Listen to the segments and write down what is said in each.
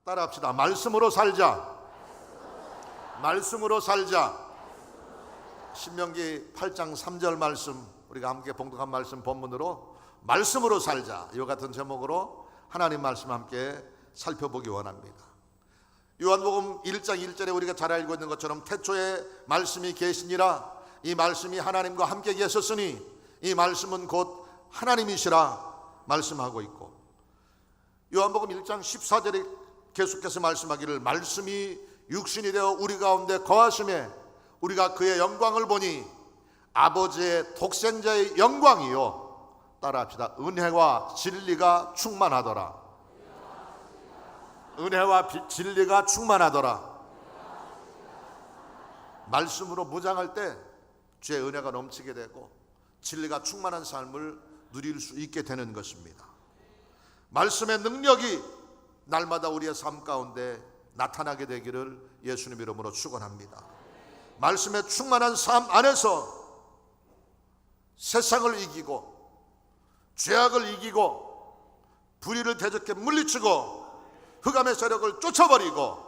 따라합시다. 말씀으로 살자. 말씀으로 살자. 신명기 8장 3절 말씀, 우리가 함께 봉독한 말씀 본문으로 말씀으로 살자, 이와 같은 제목으로 하나님 말씀 함께 살펴보기 원합니다. 요한복음 1장 1절에 우리가 잘 알고 있는 것처럼 태초에 말씀이 계시니라. 이 말씀이 하나님과 함께 계셨으니 이 말씀은 곧 하나님이시라 말씀하고 있고, 요한복음 1장 14절에 계속해서 말씀하기를 말씀이 육신이 되어 우리 가운데 거하심에 우리가 그의 영광을 보니 아버지의 독생자의 영광이요, 따라합시다, 은혜와 진리가 충만하더라. 은혜와 진리가 충만하더라. 말씀으로 무장할 때 주의 은혜가 넘치게 되고 진리가 충만한 삶을 누릴 수 있게 되는 것입니다. 말씀의 능력이 날마다 우리의 삶 가운데 나타나게 되기를 예수님 이름으로 축원합니다. 말씀의 충만한 삶 안에서 세상을 이기고 죄악을 이기고 불의를 대적해 물리치고 흑암의 세력을 쫓아버리고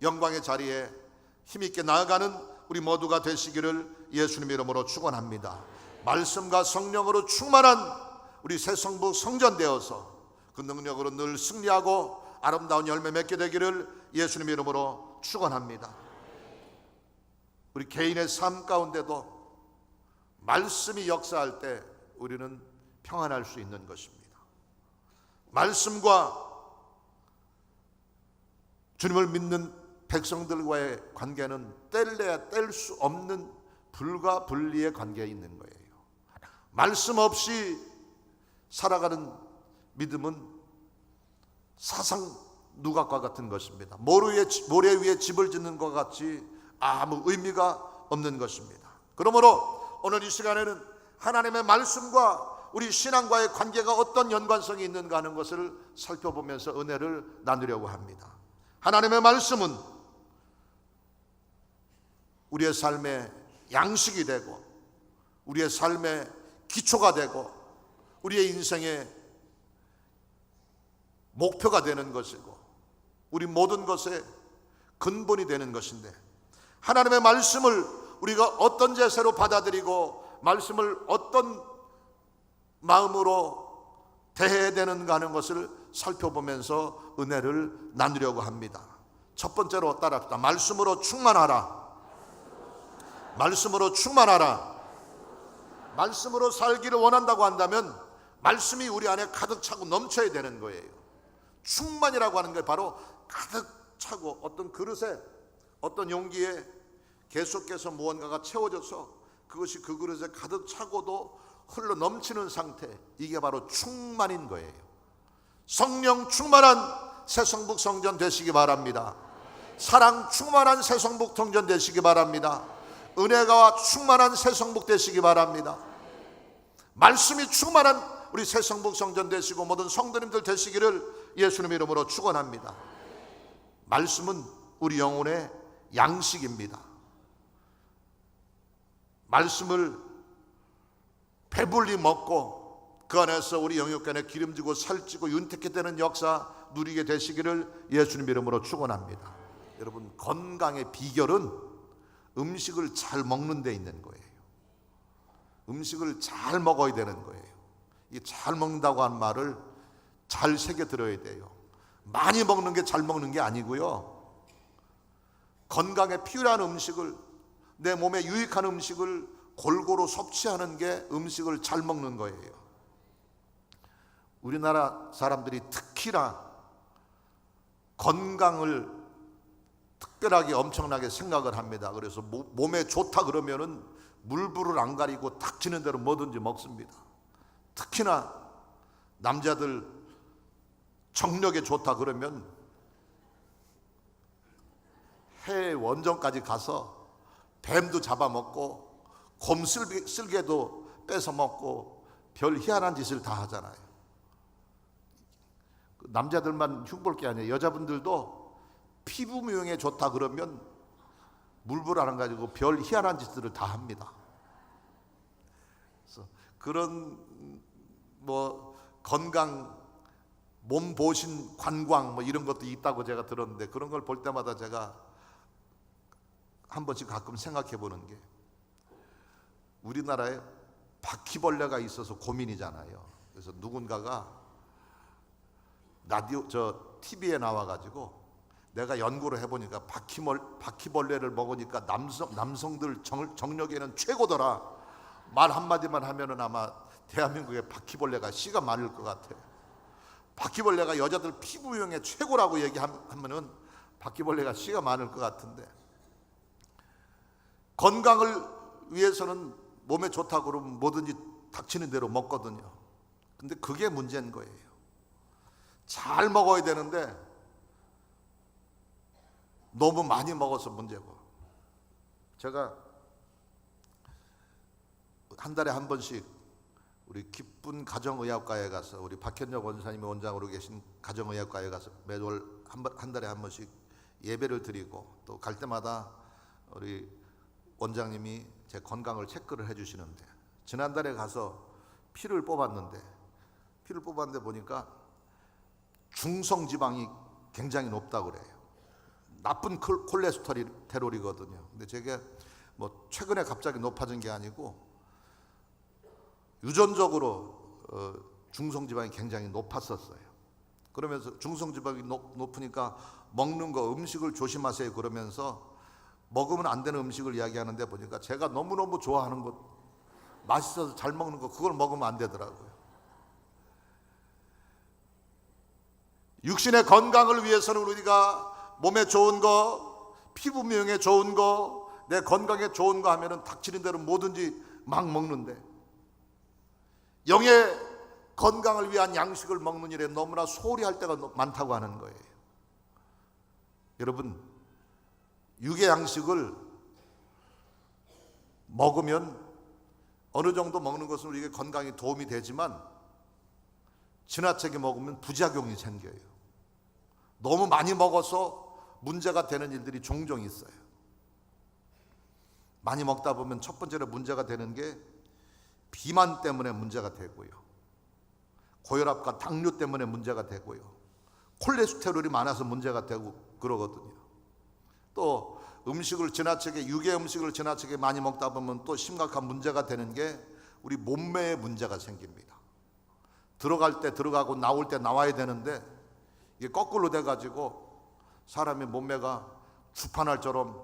영광의 자리에 힘있게 나아가는 우리 모두가 되시기를 예수님 이름으로 축원합니다. 말씀과 성령으로 충만한 우리 새 성부 성전되어서 그 능력으로 늘 승리하고 아름다운 열매 맺게 되기를 예수님 이름으로 축원합니다. 우리 개인의 삶 가운데도 말씀이 역사할 때 우리는 평안할 수 있는 것입니다. 말씀과 주님을 믿는 백성들과의 관계는 뗄래야 뗄 수 없는 불과 분리의 관계에 있는 거예요. 말씀 없이 살아가는 믿음은 사상 누각과 같은 것입니다. 모래 위에 집을 짓는 것 같이 아무 의미가 없는 것입니다. 그러므로 오늘 이 시간에는 하나님의 말씀과 우리 신앙과의 관계가 어떤 연관성이 있는가 하는 것을 살펴보면서 은혜를 나누려고 합니다. 하나님의 말씀은 우리의 삶의 양식이 되고 우리의 삶의 기초가 되고 우리의 인생의 목표가 되는 것이고 우리 모든 것의 근본이 되는 것인데, 하나님의 말씀을 우리가 어떤 자세로 받아들이고 말씀을 어떤 마음으로 대해야 되는가 하는 것을 살펴보면서 은혜를 나누려고 합니다. 첫 번째로 따라합시다. 말씀으로 충만하라. 말씀으로 충만하라. 말씀으로 살기를 원한다고 한다면 말씀이 우리 안에 가득 차고 넘쳐야 되는 거예요. 충만이라고 하는 게 바로 가득 차고 어떤 그릇에, 어떤 용기에 계속해서 무언가가 채워져서 그것이 그 그릇에 가득 차고도 흘러 넘치는 상태, 이게 바로 충만인 거예요. 성령 충만한 새성북 성전 되시기 바랍니다. 사랑 충만한 새성북 성전 되시기 바랍니다. 은혜가 충만한 새성북 되시기 바랍니다. 말씀이 충만한 우리 새성북 성전 되시고 모든 성도님들 되시기를 예수님 이름으로 축원합니다. 말씀은 우리 영혼의 양식입니다. 말씀을 배불리 먹고 그 안에서 우리 영육간에 기름지고 살찌고 윤택해 되는 역사 누리게 되시기를 예수님 이름으로 축원합니다. 여러분, 건강의 비결은 음식을 잘 먹는 데 있는 거예요. 음식을 잘 먹어야 되는 거예요. 이 잘 먹는다고 한 말을 잘 새겨 들어야 돼요. 많이 먹는 게 잘 먹는 게 아니고요, 건강에 필요한 음식을, 내 몸에 유익한 음식을 골고루 섭취하는 게 음식을 잘 먹는 거예요. 우리나라 사람들이 특히나 건강을 특별하게 엄청나게 생각을 합니다. 그래서 몸에 좋다 그러면은 물불을 안 가리고 닥치는 대로 뭐든지 먹습니다. 특히나 남자들 정력에 좋다 그러면 해외 원정까지 가서 뱀도 잡아먹고 곰쓸개도 뺏어 먹고 별 희한한 짓을 다 하잖아요. 남자들만 흉볼 게 아니에요. 여자분들도 피부 미용에 좋다 그러면 물불 안 가지고 별 희한한 짓들을 다 합니다. 그래서 그런 건강 몸보신 관광 뭐 이런 것도 있다고 제가 들었는데, 그런 걸 볼 때마다 제가 한 번씩 가끔 생각해 보는 게, 우리나라에 바퀴벌레가 있어서 고민이잖아요. 그래서 누군가가 라디오 TV에 나와가지고, 내가 연구를 해보니까 바퀴벌레를 먹으니까 남성들 정력에는 최고더라, 말 한마디만 하면은 아마 대한민국에 바퀴벌레가 씨가 많을 것 같아요. 바퀴벌레가 여자들 피부용에 최고라고 얘기하면은 바퀴벌레가 씨가 많을 것 같은데, 건강을 위해서는 몸에 좋다고 그러면 뭐든지 닥치는 대로 먹거든요. 근데 그게 문제인 거예요. 잘 먹어야 되는데 너무 많이 먹어서 문제고. 제가 한 달에 한 번씩 우리 기쁜 가정의학과에 가서, 우리 박현역 원사님이 원장으로 계신 가정의학과에 가서 매월 한 달에 한 번씩 예배를 드리고, 또 갈 때마다 우리 원장님이 제 건강을 체크를 해주시는데, 지난달에 가서 피를 뽑았는데 보니까 중성지방이 굉장히 높다고 그래요. 나쁜 콜레스테롤이거든요. 근데 제게 뭐 최근에 갑자기 높아진 게 아니고 유전적으로 중성지방이 굉장히 높았었어요. 그러면서 중성지방이 높으니까 먹는 거, 음식을 조심하세요 그러면서 먹으면 안 되는 음식을 이야기하는데, 보니까 제가 너무너무 좋아하는 것, 맛있어서 잘 먹는 거, 그걸 먹으면 안 되더라고요. 육신의 건강을 위해서는 우리가 몸에 좋은 거, 피부 미용에 좋은 거, 내 건강에 좋은 거 하면은 닥치는 대로 뭐든지 막 먹는데, 영의 건강을 위한 양식을 먹는 일에 너무나 소홀히 할 때가 많다고 하는 거예요. 여러분, 육의 양식을 먹으면 어느 정도 먹는 것은 우리에게 건강에 도움이 되지만, 지나치게 먹으면 부작용이 생겨요. 너무 많이 먹어서 문제가 되는 일들이 종종 있어요. 많이 먹다 보면 첫 번째로 문제가 되는 게 비만 때문에 문제가 되고요, 고혈압과 당뇨 때문에 문제가 되고요, 콜레스테롤이 많아서 문제가 되고 그러거든요. 또 음식을 지나치게, 육의 음식을 지나치게 많이 먹다 보면 또 심각한 문제가 되는 게 우리 몸매에 문제가 생깁니다. 들어갈 때 들어가고 나올 때 나와야 되는데 이게 거꾸로 돼가지고 사람의 몸매가 주판알처럼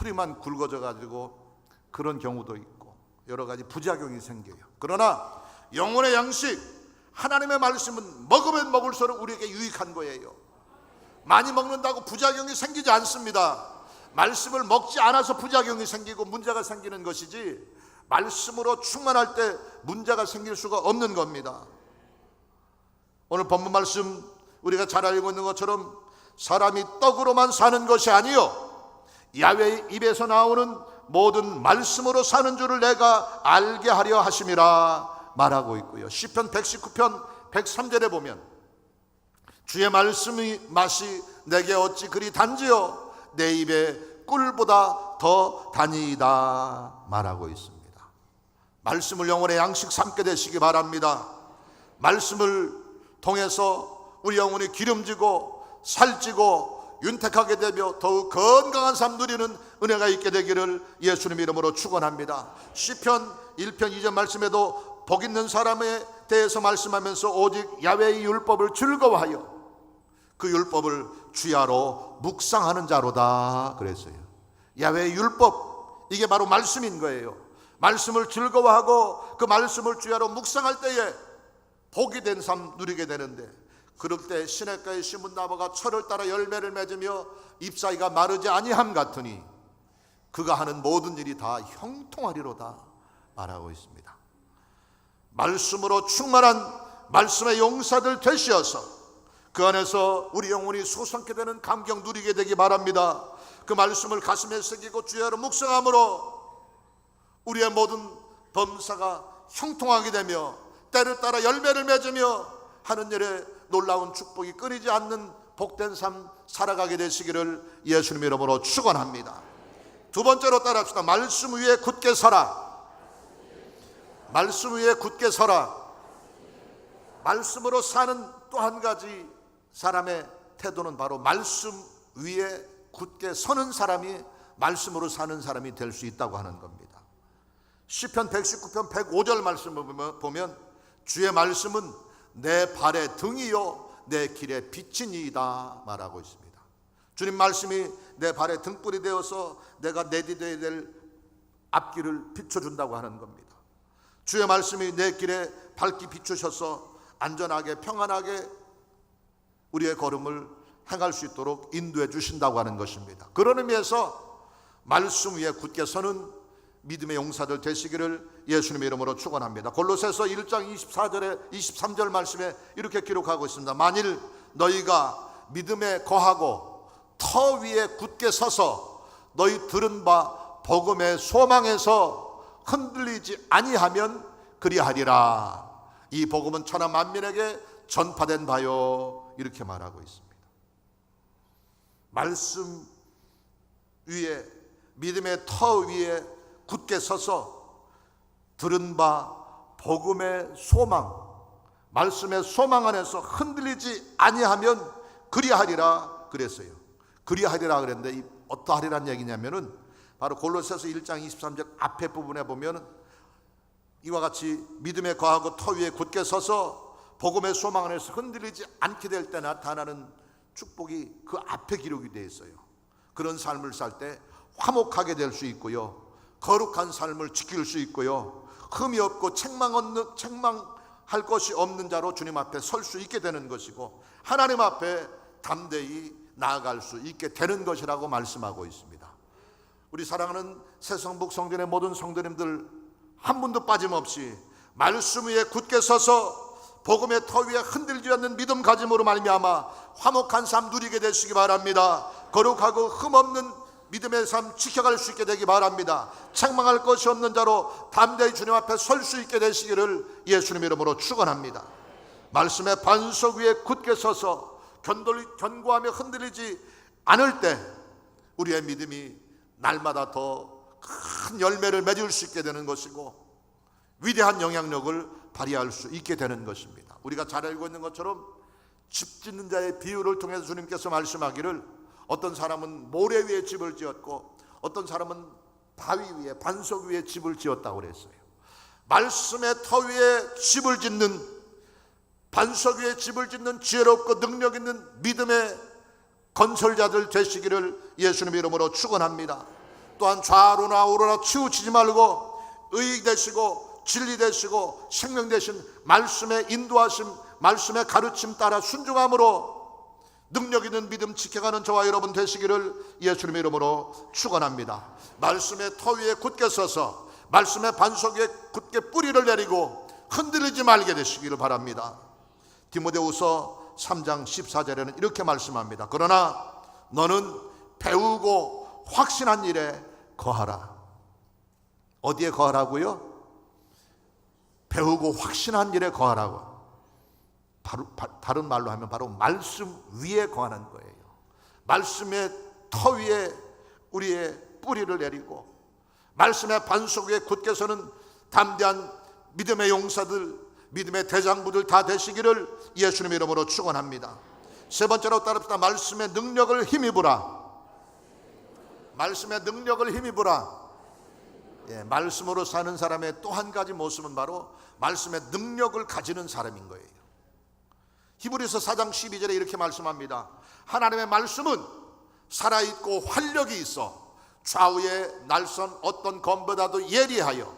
허리만 굵어져 가지고 그런 경우도 있고 여러 가지 부작용이 생겨요. 그러나 영혼의 양식, 하나님의 말씀은 먹으면 먹을수록 우리에게 유익한 거예요. 많이 먹는다고 부작용이 생기지 않습니다. 말씀을 먹지 않아서 부작용이 생기고 문제가 생기는 것이지, 말씀으로 충만할 때 문제가 생길 수가 없는 겁니다. 오늘 본문 말씀 우리가 잘 알고 있는 것처럼 사람이 떡으로만 사는 것이 아니요 야훼의 입에서 나오는 모든 말씀으로 사는 줄을 내가 알게 하려 하심이라 말하고 있고요. 시편 119편 103절에 보면 주의 말씀의 맛이 내게 어찌 그리 단지요 내 입에 꿀보다 더 다니이다 말하고 있습니다. 말씀을 영혼의 양식 삼게 되시기 바랍니다. 말씀을 통해서 우리 영혼이 기름지고 살찌고 윤택하게 되며 더욱 건강한 삶 누리는 은혜가 있게 되기를 예수님 이름으로 축원합니다. 시편 1편 2절 말씀에도 복 있는 사람에 대해서 말씀하면서 오직 야훼의 율법을 즐거워하여 그 율법을 주야로 묵상하는 자로다 그랬어요. 야훼의 율법, 이게 바로 말씀인 거예요. 말씀을 즐거워하고 그 말씀을 주야로 묵상할 때에 복이 된 삶 누리게 되는데, 그럴 때 시냇가에 심은 나무가 철을 따라 열매를 맺으며 잎사귀가 마르지 아니함 같으니 그가 하는 모든 일이 다 형통하리로다 말하고 있습니다. 말씀으로 충만한 말씀의 용사들 되시어서 그 안에서 우리 영혼이 솟아게 되는 감격 누리게 되기 바랍니다. 그 말씀을 가슴에 새기고 주야로 묵상함으로 우리의 모든 범사가 형통하게 되며 때를 따라 열매를 맺으며 하는 일에 놀라운 축복이 끊이지 않는 복된 삶 살아가게 되시기를 예수님 이름으로 축원합니다. 두 번째로 따라합시다. 말씀 위에 굳게 서라. 말씀 위에 굳게 서라. 말씀으로 사는 또 한 가지 사람의 태도는 바로 말씀 위에 굳게 서는 사람이 말씀으로 사는 사람이 될 수 있다고 하는 겁니다. 시편 119편 105절 말씀을 보면 주의 말씀은 내 발의 등이요 내 길의 빛이니이다 말하고 있습니다. 주님 말씀이 내 발의 등불이 되어서 내가 내디뎌야 될 앞길을 비춰준다고 하는 겁니다. 주의 말씀이 내 길에 밝게 비추셔서 안전하게 평안하게 우리의 걸음을 행할 수 있도록 인도해 주신다고 하는 것입니다. 그런 의미에서 말씀 위에 굳게 서는 믿음의 용사들 되시기를 예수님의 이름으로 축원합니다. 골로새서 1장 24절에 23절 말씀에 이렇게 기록하고 있습니다. 만일 너희가 믿음에 거하고 터 위에 굳게 서서 너희 들은 바 복음의 소망에서 흔들리지 아니하면 그리하리라. 이 복음은 천하 만민에게 전파된 바요. 이렇게 말하고 있습니다. 말씀 위에 믿음의 터 위에 굳게 서서 들은 바 복음의 소망, 말씀의 소망 안에서 흔들리지 아니하면 그리하리라 그랬어요. 그리하리라 그랬는데 어떠하리란 얘기냐면은 바로 골로새서 1장 23절 앞에 부분에 보면 이와 같이 믿음에 거하고 터 위에 굳게 서서 복음의 소망 안에서 흔들리지 않게 될 때 나타나는 축복이 그 앞에 기록이 되어 있어요. 그런 삶을 살 때 화목하게 될 수 있고요, 거룩한 삶을 지킬 수 있고요, 흠이 없고 책망할 것이 없는 자로 주님 앞에 설 수 있게 되는 것이고 하나님 앞에 담대히 나아갈 수 있게 되는 것이라고 말씀하고 있습니다. 우리 사랑하는 새성북 성전의 모든 성도님들 한 분도 빠짐없이 말씀 위에 굳게 서서 복음의 터 위에 흔들리지 않는 믿음 가짐으로 말미암아 화목한 삶 누리게 되시기 바랍니다. 거룩하고 흠없는 믿음의 삶 지켜갈 수 있게 되기 바랍니다. 책망할 것이 없는 자로 담대히 주님 앞에 설 수 있게 되시기를 예수님 이름으로 축원합니다. 말씀의 반석 위에 굳게 서서 견고하며 흔들리지 않을 때 우리의 믿음이 날마다 더 큰 열매를 맺을 수 있게 되는 것이고 위대한 영향력을 발휘할 수 있게 되는 것입니다. 우리가 잘 알고 있는 것처럼 집 짓는 자의 비유를 통해서 주님께서 말씀하기를 어떤 사람은 모래 위에 집을 지었고 어떤 사람은 바위 위에 반석 위에 집을 지었다고 그랬어요. 말씀의 터 위에 집을 짓는, 반석 위에 집을 짓는 지혜롭고 능력 있는 믿음의 건설자들 되시기를 예수님 이름으로 축원합니다. 또한 좌로나 우로나 치우치지 말고 의의 되시고 진리 되시고 생명 되신 말씀의 인도하심, 말씀의 가르침 따라 순종함으로 능력 있는 믿음 지켜가는 저와 여러분 되시기를 예수님 이름으로 축원합니다. 말씀의 터 위에 굳게 서서 말씀의 반석 위에 굳게 뿌리를 내리고 흔들리지 말게 되시기를 바랍니다. 디모데후서 3장 14절에는 이렇게 말씀합니다. 그러나 너는 배우고 확신한 일에 거하라. 어디에 거하라고요? 배우고 확신한 일에 거하라고. 다른 말로 하면 바로 말씀 위에 거하는 거예요. 말씀의 터 위에 우리의 뿌리를 내리고 말씀의 반석 위에 굳게 서는 담대한 믿음의 용사들, 믿음의 대장부들 다 되시기를 예수님 이름으로 축원합니다. 세 번째로 따릅시다. 말씀의 능력을 힘입으라. 말씀의 능력을 힘입으라. 말씀으로 사는 사람의 또 한 가지 모습은 바로 말씀의 능력을 가지는 사람인 거예요. 히브리서 4장 12절에 이렇게 말씀합니다. 하나님의 말씀은 살아있고 활력이 있어 좌우의 날선 어떤 검보다도 예리하여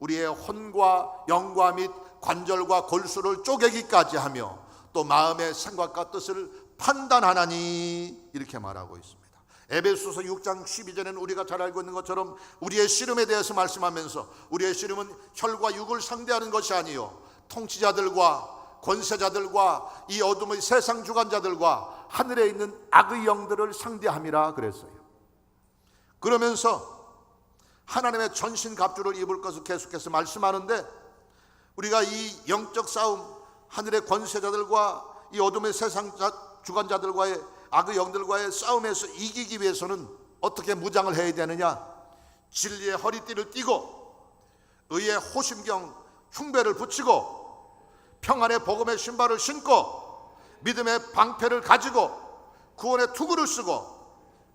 우리의 혼과 영과 및 관절과 골수를 쪼개기까지 하며 또 마음의 생각과 뜻을 판단하나니 이렇게 말하고 있습니다. 에베소서 6장 12절에는 우리가 잘 알고 있는 것처럼 우리의 씨름에 대해서 말씀하면서 우리의 씨름은 혈과 육을 상대하는 것이 아니요 통치자들과 권세자들과 이 어둠의 세상 주관자들과 하늘에 있는 악의 영들을 상대함이라 그랬어요. 그러면서 하나님의 전신갑주를 입을 것을 계속해서 말씀하는데 우리가 이 영적 싸움, 하늘의 권세자들과 이 어둠의 세상 주관자들과의 악의 영들과의 싸움에서 이기기 위해서는 어떻게 무장을 해야 되느냐? 진리의 허리띠를 띠고 의의 호심경 흉배를 붙이고 평안의 복음의 신발을 신고 믿음의 방패를 가지고 구원의 투구를 쓰고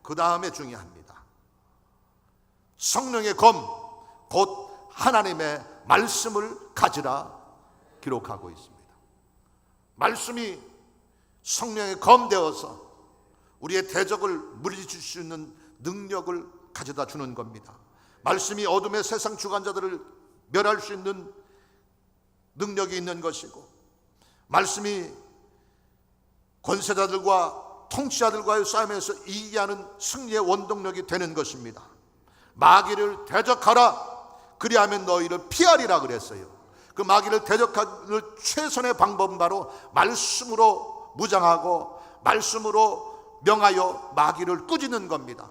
그 다음에 중요합니다. 성령의 검, 곧 하나님의 말씀을 가지라 기록하고 있습니다. 말씀이 성령의 검 되어서 우리의 대적을 물리칠 수 있는 능력을 가져다 주는 겁니다. 말씀이 어둠의 세상 주관자들을 멸할 수 있는 능력이 있는 것이고, 말씀이 권세자들과 통치자들과의 싸움에서 이기게 하는 승리의 원동력이 되는 것입니다. 마귀를 대적하라, 그리하면 너희를 피하리라 그랬어요. 그 마귀를 대적하는 최선의 방법은 바로 말씀으로 무장하고 말씀으로 명하여 마귀를 꾸짖는 겁니다.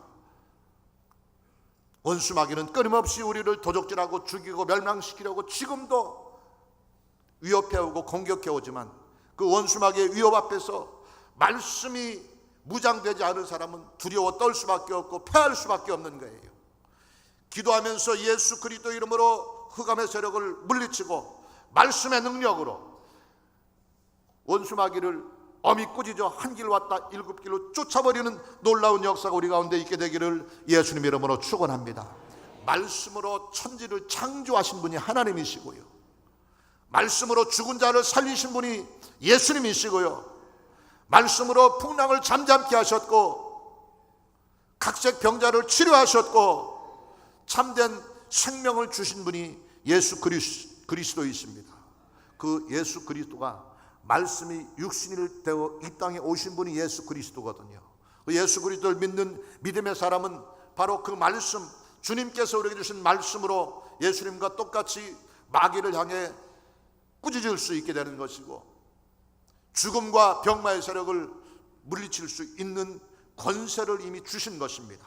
원수 마귀는 끊임없이 우리를 도적질하고 죽이고 멸망시키려고 지금도 위협해오고 공격해오지만, 그 원수 마귀의 위협 앞에서 말씀이 무장되지 않은 사람은 두려워 떨 수밖에 없고 패할 수밖에 없는 거예요. 기도하면서 예수 그리스도 이름으로 흑암의 세력을 물리치고 말씀의 능력으로 원수 마귀를 엄히 꾸짖어 한 길 왔다 일곱 길로 쫓아버리는 놀라운 역사가 우리 가운데 있게 되기를 예수님 이름으로 축원합니다. 말씀으로 천지를 창조하신 분이 하나님이시고요, 말씀으로 죽은 자를 살리신 분이 예수님이시고요, 말씀으로 풍랑을 잠잠케 하셨고 각색 병자를 치료하셨고 참된 생명을 주신 분이 예수 그리스도이십니다. 그 예수 그리스도가 말씀이 육신이 되어 이 땅에 오신 분이 예수 그리스도거든요. 그 예수 그리스도를 믿는 믿음의 사람은 바로 그 말씀, 주님께서 우리에게 주신 말씀으로 예수님과 똑같이 마귀를 향해 꾸짖을 수 있게 되는 것이고, 죽음과 병마의 세력을 물리칠 수 있는 권세를 이미 주신 것입니다.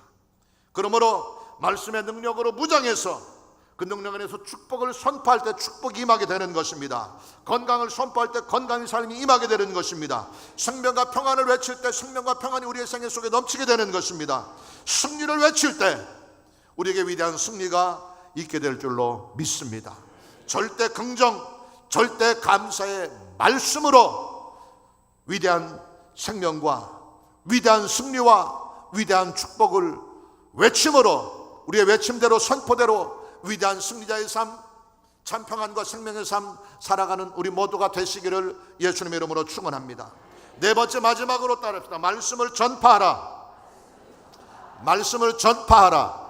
그러므로 말씀의 능력으로 무장해서 그 능력 안에서 축복을 선포할 때 축복이 임하게 되는 것입니다. 건강을 선포할 때 건강의 삶이 임하게 되는 것입니다. 생명과 평안을 외칠 때 생명과 평안이 우리의 생애 속에 넘치게 되는 것입니다. 승리를 외칠 때 우리에게 위대한 승리가 있게 될 줄로 믿습니다. 절대 긍정, 절대 감사의 말씀으로 위대한 생명과 위대한 승리와 위대한 축복을 외침으로, 우리의 외침대로 선포대로 위대한 승리자의 삶, 참 평안과 생명의 삶 살아가는 우리 모두가 되시기를 예수님의 이름으로 축원합니다. 네 번째, 마지막으로 따릅시다. 말씀을 전파하라. 말씀을 전파하라.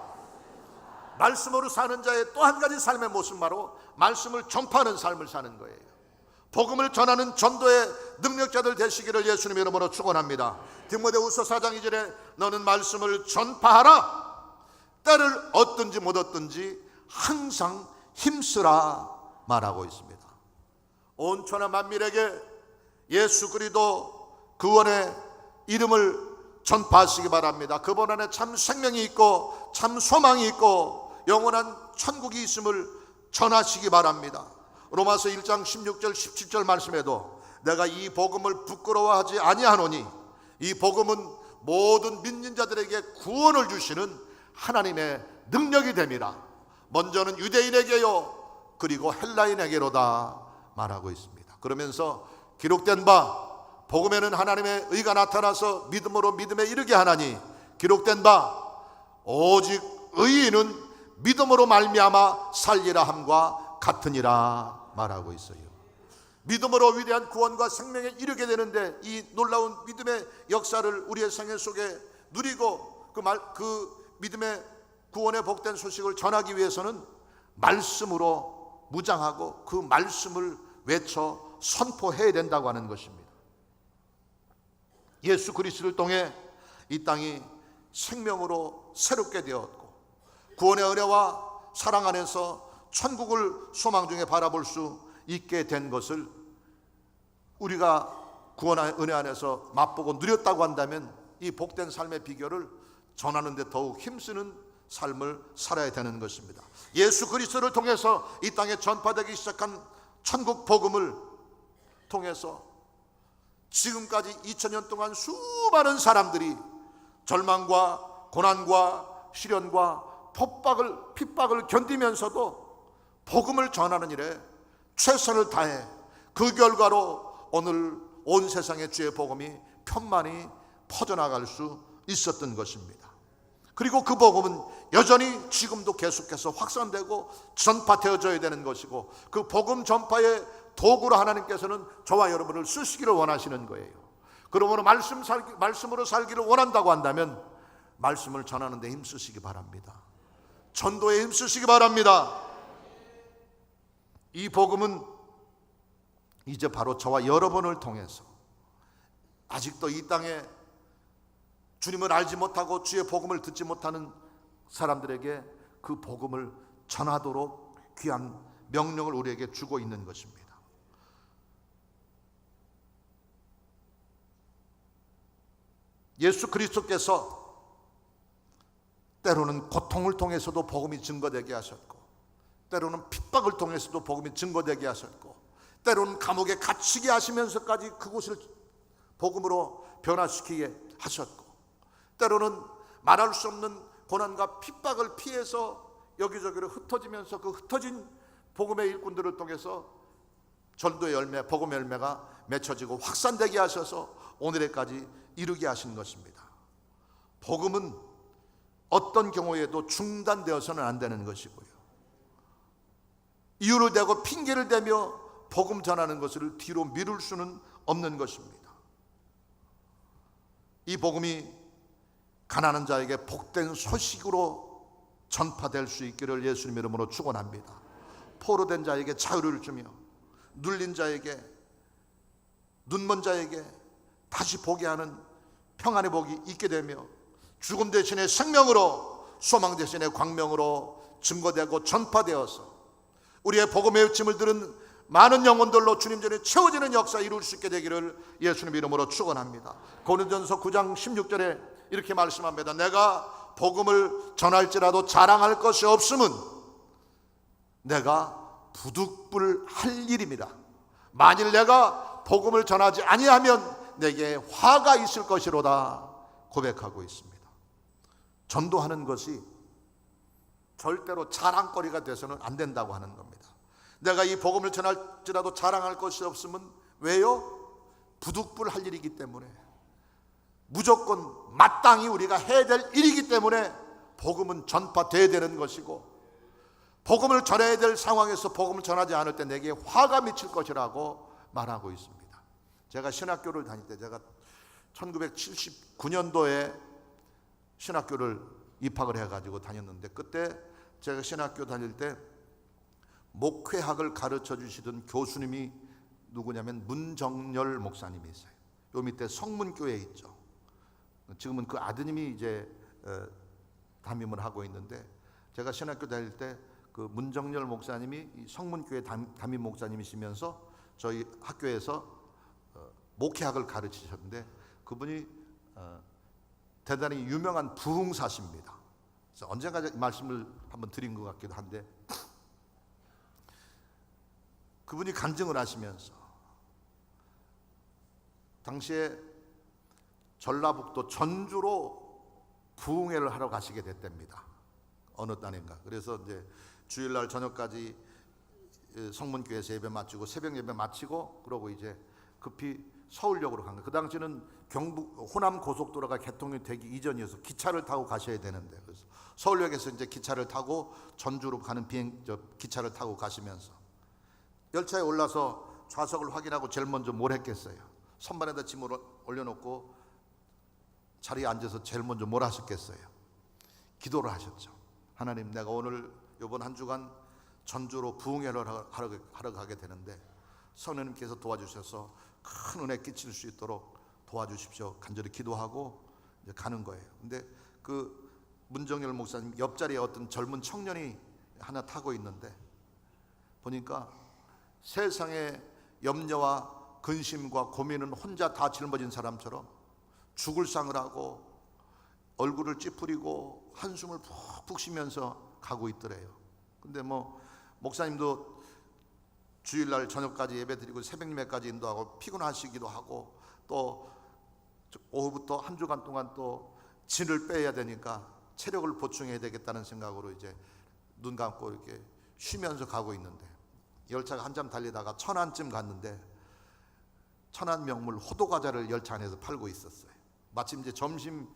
말씀으로 사는 자의 또 한 가지 삶의 모습은 바로 말씀을 전파하는 삶을 사는 거예요. 복음을 전하는 전도의 능력자들 되시기를 예수님의 이름으로 축원합니다. 디모데후서 4장 2절에 너는 말씀을 전파하라. 때를 얻든지 못 얻든지 항상 힘쓰라 말하고 있습니다. 온 천하 만민에게 예수 그리스도 그분의 이름을 전파하시기 바랍니다. 그분 안에 참 생명이 있고 참 소망이 있고 영원한 천국이 있음을 전하시기 바랍니다. 로마서 1장 16절 17절 말씀에도 내가 이 복음을 부끄러워하지 아니하노니 이 복음은 모든 믿는 자들에게 구원을 주시는 하나님의 능력이 됨이라. 먼저는 유대인에게요 그리고 헬라인에게로다 말하고 있습니다. 그러면서 기록된 바 복음에는 하나님의 의가 나타나서 믿음으로 믿음에 이르게 하나니 기록된 바 오직 의인은 믿음으로 말미암아 살리라 함과 같으니라 말하고 있어요. 믿음으로 위대한 구원과 생명에 이르게 되는데 이 놀라운 믿음의 역사를 우리의 생애 속에 누리고 그 믿음의 구원의 복된 소식을 전하기 위해서는 말씀으로 무장하고 그 말씀을 외쳐 선포해야 된다고 하는 것입니다. 예수 그리스도를 통해 이 땅이 생명으로 새롭게 되었고 구원의 은혜와 사랑 안에서 천국을 소망 중에 바라볼 수 있게 된 것을 우리가 구원의 은혜 안에서 맛보고 누렸다고 한다면 이 복된 삶의 비결을 전하는 데 더욱 힘쓰는 삶을 살아야 되는 것입니다. 예수 그리스도를 통해서 이 땅에 전파되기 시작한 천국 복음을 통해서 지금까지 2000년 동안 수많은 사람들이 절망과 고난과 시련과 핍박을 견디면서도 복음을 전하는 일에 최선을 다해 그 결과로 오늘 온 세상에 주의 복음이 편만히 퍼져나갈 수 있었던 것입니다. 그리고 그 복음은 여전히 지금도 계속해서 확산되고 전파되어져야 되는 것이고, 그 복음 전파의 도구로 하나님께서는 저와 여러분을 쓰시기를 원하시는 거예요. 그러므로 말씀으로 살기를 원한다고 한다면 말씀을 전하는 데 힘쓰시기 바랍니다. 전도에 힘쓰시기 바랍니다. 이 복음은 이제 바로 저와 여러분을 통해서 아직도 이 땅에 주님을 알지 못하고 주의 복음을 듣지 못하는 사람들에게 그 복음을 전하도록 귀한 명령을 우리에게 주고 있는 것입니다. 예수 그리스도께서 때로는 고통을 통해서도 복음이 증거되게 하셨고, 때로는 핍박을 통해서도 복음이 증거되게 하셨고, 때로는 감옥에 갇히게 하시면서까지 그곳을 복음으로 변화시키게 하셨고, 때로는 말할 수 없는 고난과 핍박을 피해서 여기저기로 흩어지면서 그 흩어진 복음의 일꾼들을 통해서 전도의 열매, 복음의 열매가 맺혀지고 확산되게 하셔서 오늘에까지 이르게 하신 것입니다. 복음은 어떤 경우에도 중단되어서는 안 되는 것이고요, 이유를 대고 핑계를 대며 복음 전하는 것을 뒤로 미룰 수는 없는 것입니다. 이 복음이 가난한 자에게 복된 소식으로 전파될 수 있기를 예수님 이름으로 축원합니다. 포로된 자에게 자유를 주며, 눌린 자에게, 눈먼 자에게 다시 보게 하는 평안의 복이 있게 되며, 죽음 대신에 생명으로, 소망 대신에 광명으로 증거되고 전파되어서 우리의 복음의 외침을 들은 많은 영혼들로 주님 전에 채워지는 역사 이룰 수 있게 되기를 예수님 이름으로 축원합니다. 고린도전서 9장 16절에 이렇게 말씀합니다. 내가 복음을 전할지라도 자랑할 것이 없음은 내가 부득불할 일입니다. 만일 내가 복음을 전하지 아니하면 내게 화가 있을 것이로다 고백하고 있습니다. 전도하는 것이 절대로 자랑거리가 돼서는 안 된다고 하는 겁니다. 내가 이 복음을 전할지라도 자랑할 것이 없으면, 왜요? 부득불할 일이기 때문에, 무조건 마땅히 우리가 해야 될 일이기 때문에 복음은 전파돼야 되는 것이고, 복음을 전해야 될 상황에서 복음을 전하지 않을 때 내게 화가 미칠 것이라고 말하고 있습니다. 제가 신학교를 다닐 때, 제가 1979년도에 신학교를 입학을 해가지고 다녔는데, 그때 제가 신학교 다닐 때 목회학을 가르쳐 주시던 교수님이 누구냐면 문정열 목사님이 있어요. 요 밑에 성문교회에 있죠. 지금은 그 아드님이 이제 담임을 하고 있는데, 제가 신학교 다닐 때 그 문정열 목사님이 성문교회 담임 목사님이시면서 저희 학교에서 목회학을 가르치셨는데, 그분이 대단히 유명한 부흥사십니다. 그래서 언젠가 말씀을 한번 드린 것 같기도 한데, 그분이 간증을 하시면서 당시에 전라북도 전주로 부흥회를 하러 가시게 됐답니다. 어느 날인가. 그래서 이제 주일날 저녁까지 성문교회에서 예배 마치고 새벽 예배 마치고, 그러고 이제 급히 서울역으로 간 거예요. 그 당시는 경북 호남 고속도로가 개통이 되기 이전이어서 기차를 타고 가셔야 되는데, 그래서 서울역에서 이제 기차를 타고 전주로 가는 기차를 타고 가시면서 열차에 올라서 좌석을 확인하고 제일 먼저 뭘 했겠어요? 선반에다 짐을 올려놓고 자리에 앉아서 제일 먼저 뭘 하셨겠어요? 기도를 하셨죠. 하나님, 내가 오늘 이번 한 주간 전주로 부흥회를 하러 가게 되는데 성령님께서 도와주셔서 큰 은혜 끼칠 수 있도록 도와주십시오. 간절히 기도하고 이제 가는 거예요. 근데 그 문정열 목사님 옆자리에 어떤 젊은 청년이 하나 타고 있는데, 보니까 세상의 염려와 근심과 고민은 혼자 다 짊어진 사람처럼 죽을 상을 하고 얼굴을 찌푸리고 한숨을 푹푹 쉬면서 가고 있더래요. 근데 목사님도 주일날 저녁까지 예배드리고 새벽 예배까지 인도하고 피곤하시기도 하고, 또 오후부터 한 주간 동안 또 진을 빼야 되니까 체력을 보충해야 되겠다는 생각으로 이제 눈 감고 이렇게 쉬면서 가고 있는데, 열차가 한참 달리다가 천안쯤 갔는데 천안 명물 호두과자를 열차 안에서 팔고 있었어요. 마침 이제 점심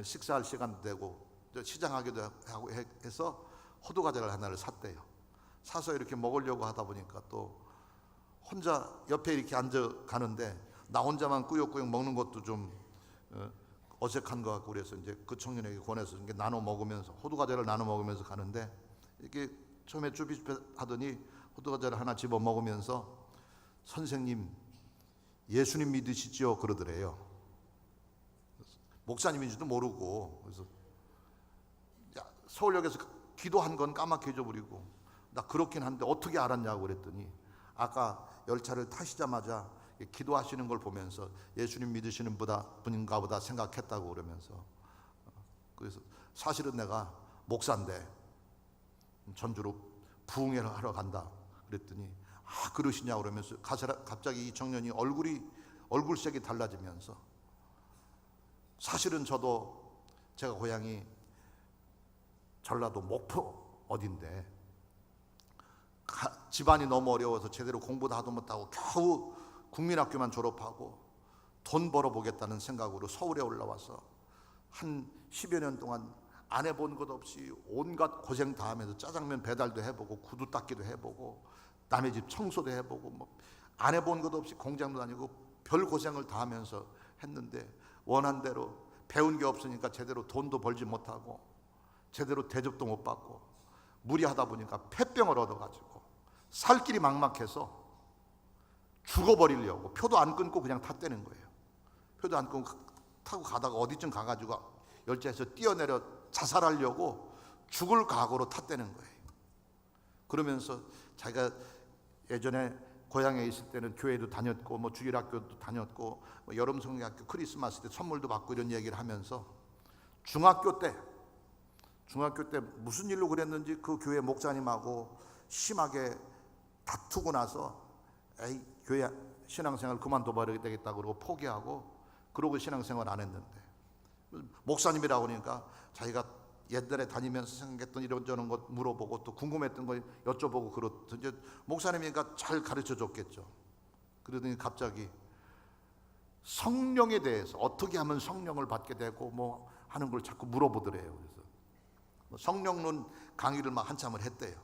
식사할 시간도 되고 시장하기도 하고 해서 호두과자를 하나를 샀대요. 사서 이렇게 먹으려고 하다 보니까 또 혼자 옆에 이렇게 앉아 가는데 나 혼자만 꾸역꾸역 먹는 것도 좀 어색한 것 같고, 그래서 이제 그 청년에게 권해서 이렇게 나눠 먹으면서 호두과자를 나눠 먹으면서 가는데 이렇게 처음에 쭈삣쭈삣하더니 호두과자를 하나 집어 먹으면서 선생님 예수님 믿으시죠? 그러더래요. 목사님인지도 모르고. 그래서 서울역에서 기도한 건 까맣게 잊어버리고 나 그렇긴 한데 어떻게 알았냐고 그랬더니 아까 열차를 타시자마자 기도하시는 걸 보면서 예수님 믿으시는 분인가 보다 생각했다고 그러면서, 그래서 사실은 내가 목사인데 전주로 부흥회를 하러 간다 그랬더니 아 그러시냐고 그러면서 갑자기 이 청년이 얼굴색이 달라지면서, 사실은 저도 제가 고향이 전라도 목포 어딘데 집안이 너무 어려워서 제대로 공부도 하도 못하고 겨우 국민학교만 졸업하고 돈 벌어보겠다는 생각으로 서울에 올라와서 한 10여 년 동안 안 해본 것 없이 온갖 고생 다 하면서 짜장면 배달도 해보고 구두 닦기도 해보고 남의 집 청소도 해보고 뭐 안 해본 것 없이 공장도 다니고 별 고생을 다 하면서 했는데 원한 대로 배운 게 없으니까 제대로 돈도 벌지 못하고 제대로 대접도 못 받고 무리하다 보니까 폐병을 얻어가지고 살 길이 막막해서 죽어버리려고 표도 안 끊고 그냥 탔다는 거예요. 표도 안 끊고 타고 가다가 어디쯤 가가지고 열차에서 뛰어내려 자살하려고 죽을 각오로 탔다는 거예요. 그러면서 자기가 예전에 고향에 있을 때는 교회도 다녔고 뭐 주일학교도 다녔고 뭐 여름 성경학교 크리스마스 때 선물도 받고 이런 얘기를 하면서 중학교 때 무슨 일로 그랬는지 그 교회 목사님하고 심하게 다투고 나서 에이 교회 신앙생활 그만둬봐야 되겠다 그러고 포기하고 그러고 신앙생활 안 했는데, 목사님이라고 하니까 자기가 옛날에 다니면서 생각했던 이런저런 것 물어보고 또 궁금했던 거 여쭤보고 그렇던 이제 목사님이니까 잘 가르쳐 줬겠죠. 그러더니 갑자기 성령에 대해서 어떻게 하면 성령을 받게 되고 뭐 하는 걸 자꾸 물어보더래요. 그래서 성령론 강의를 막 한참을 했대요.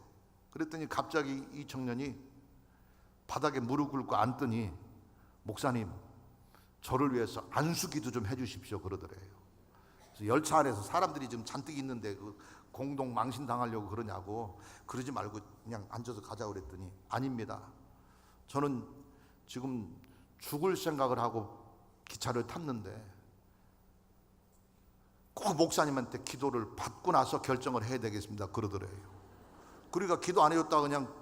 그랬더니 갑자기 이 청년이 바닥에 무릎 꿇고 앉더니 목사님 저를 위해서 안수기도 좀 해주십시오 그러더래요. 그래서 열차 안에서 사람들이 지금 잔뜩 있는데 그 공동 망신 당하려고 그러냐고, 그러지 말고 그냥 앉아서 가자 그랬더니 아닙니다. 저는 지금 죽을 생각을 하고 기차를 탔는데 꼭 목사님한테 기도를 받고 나서 결정을 해야 되겠습니다 그러더래요. 그러니까 기도 안 해줬다가 그냥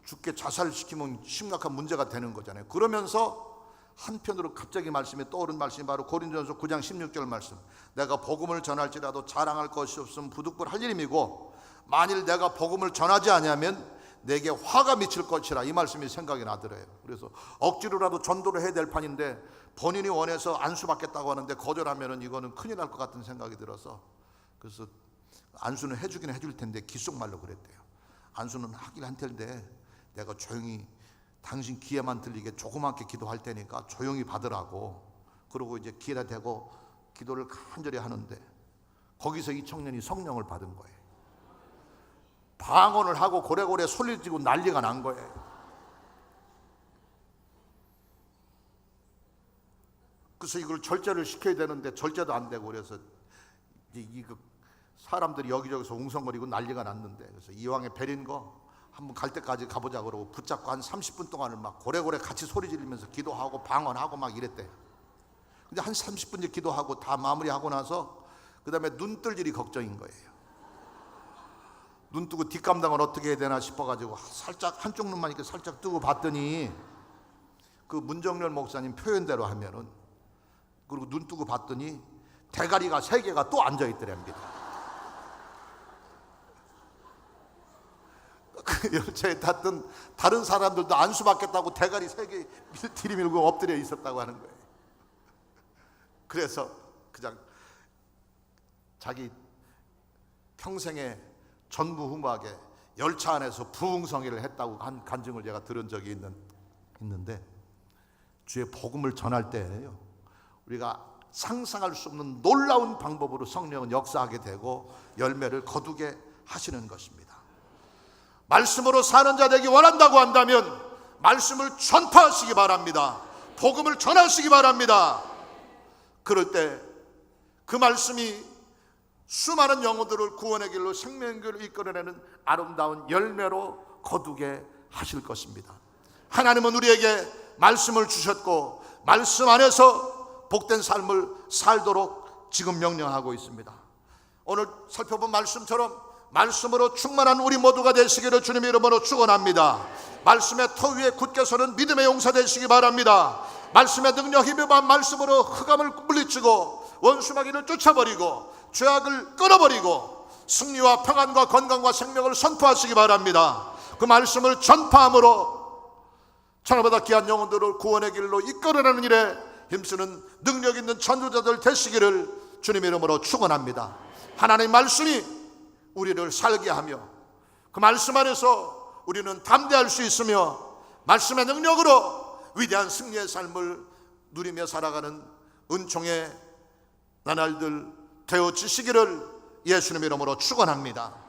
죽게 자살시키면 심각한 문제가 되는 거잖아요. 그러면서 한편으로 갑자기 말씀에 떠오른 말씀이 바로 고린도전서 9장 16절 말씀, 내가 복음을 전할지라도 자랑할 것이 없으면 부득불 할 일임이고 만일 내가 복음을 전하지 아니하면 내게 화가 미칠 것이라, 이 말씀이 생각이 나더래요. 그래서 억지로라도 전도를 해야 될 판인데 본인이 원해서 안수받겠다고 하는데 거절하면은 이거는 큰일 날 것 같은 생각이 들어서, 그래서 안수는 해주긴 해줄 텐데 귓속말로 그랬대요. 안수는 하긴 할 텐데 내가 조용히 당신 귀에만 들리게 조그맣게 기도할 테니까 조용히 받으라고. 그러고 이제 귀에다 대고 기도를 간절히 하는데 거기서 이 청년이 성령을 받은 거예요. 방언을 하고 고래고래 소리를 지르고 난리가 난 거예요. 그래서 이걸 절제를 시켜야 되는데 절제도 안 되고, 그래서 이거 사람들이 여기저기서 웅성거리고 난리가 났는데, 그래서 이왕에 베린 거 한번 갈 때까지 가보자 그러고 붙잡고 한 30분 동안을 막 고래고래 같이 소리 지르면서 기도하고 방언하고 막 이랬대요. 근데 한 30분 기도하고 다 마무리하고 나서 그 다음에 눈 뜰 일이 걱정인 거예요. 눈 뜨고 뒷감당을 어떻게 해야 되나 싶어가지고 살짝 한쪽 눈만 이렇게 살짝 뜨고 봤더니 그 문정렬 목사님 표현대로 하면은, 그리고 눈 뜨고 봤더니 대가리가 3개가 또 앉아있더랍니다. 그 열차에 탔던 다른 사람들도 안수받겠다고 대가리 3개 들이밀고 엎드려 있었다고 하는 거예요. 그래서 그냥 자기 평생에 전무후무하게 열차 안에서 부흥성회를 했다고 한 간증을 제가 들은 적이 있는데, 주의 복음을 전할 때에요, 우리가 상상할 수 없는 놀라운 방법으로 성령은 역사하게 되고 열매를 거두게 하시는 것입니다. 말씀으로 사는 자 되기 원한다고 한다면 말씀을 전파하시기 바랍니다. 복음을 전하시기 바랍니다. 그럴 때 그 말씀이 수많은 영혼들을 구원의 길로 생명의 길로 이끌어내는 아름다운 열매로 거두게 하실 것입니다. 하나님은 우리에게 말씀을 주셨고 말씀 안에서 복된 삶을 살도록 지금 명령하고 있습니다. 오늘 살펴본 말씀처럼 말씀으로 충만한 우리 모두가 되시기를 주님의 이름으로 축원합니다. 말씀의 터 위에 굳게 서는 믿음의 용사 되시기 바랍니다. 말씀의 능력 힘입한 말씀으로 흑암을 물리치고 원수마귀를 쫓아버리고 죄악을 끊어버리고 승리와 평안과 건강과 생명을 선포하시기 바랍니다. 그 말씀을 전파함으로 천하보다 귀한 영혼들을 구원의 길로 이끌어내는 일에 힘쓰는 능력 있는 전도자들 되시기를 주님의 이름으로 축원합니다. 하나님의 말씀이 우리를 살게 하며 그 말씀 안에서 우리는 담대할 수 있으며 말씀의 능력으로 위대한 승리의 삶을 누리며 살아가는 은총의 나날들 되어지시기를 예수님의 이름으로 축원합니다.